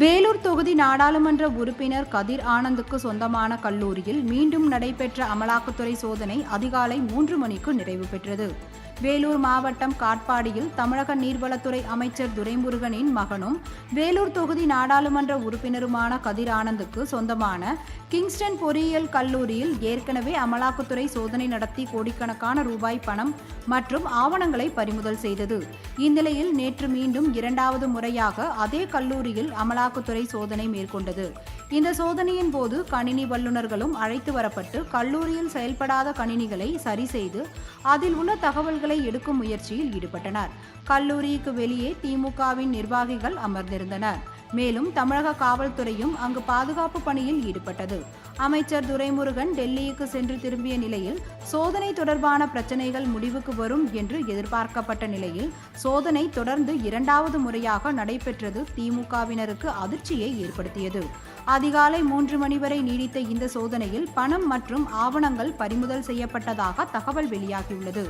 வேலூர் தொகுதி நாடாளுமன்ற உறுப்பினர் கதிர் ஆனந்துக்கு சொந்தமான கல்லூரியில் மீண்டும் நடைபெற்ற அமலாக்கத்துறை சோதனை அதிகாலை 3 மணிக்கு நிறைவு பெற்றது. வேலூர் மாவட்டம் காட்பாடியில் தமிழக நீர்வளத்துறை அமைச்சர் துரைமுருகனின் மகனும் வேலூர் தொகுதி நாடாளுமன்ற உறுப்பினருமான கதிர் ஆனந்துக்கு சொந்தமான கிங்ஸ்டன் பொறியியல் கல்லூரியில் ஏற்கனவே அமலாக்கத்துறை சோதனை நடத்தி கோடிக்கணக்கான ரூபாய் பணம் மற்றும் ஆவணங்களை பறிமுதல் செய்தது. இந்நிலையில் நேற்று மீண்டும் 2வது முறையாக அதே கல்லூரியில் அமலாக்கத்துறை சோதனை மேற்கொண்டது. இந்த சோதனையின் போது கணினி வல்லுநர்களும் அழைத்து வரப்பட்டு கல்லூரியில் செயல்படாத கணினிகளை சரி செய்து அதில் உள்ள தகவல்களை எடுக்கும் முயற்சியில் ஈடுபட்டனர். கல்லூரிக்கு வெளியே திமுகவின் நிர்வாகிகள் அமர்ந்திருந்தனர். மேலும் தமிழக காவல்துறையும் அங்கு பாதுகாப்பு பணியில் ஈடுபட்டது. அமைச்சர் துரைமுருகன் டெல்லிக்கு சென்று திரும்பிய நிலையில் சோதனை தொடர்பான பிரச்சனைகள் முடிவுக்கு வரும் என்று எதிர்பார்க்கப்பட்ட நிலையில் சோதனை தொடர்ந்து 2வது முறையாக நடைபெற்றது திமுகவினருக்கு அதிர்ச்சியை ஏற்படுத்தியது. அதிகாலை 3 மணி வரை நீடித்த இந்த சோதனையில் பணம் மற்றும் ஆவணங்கள் பறிமுதல் செய்யப்பட்டதாக தகவல் வெளியாகியுள்ளது.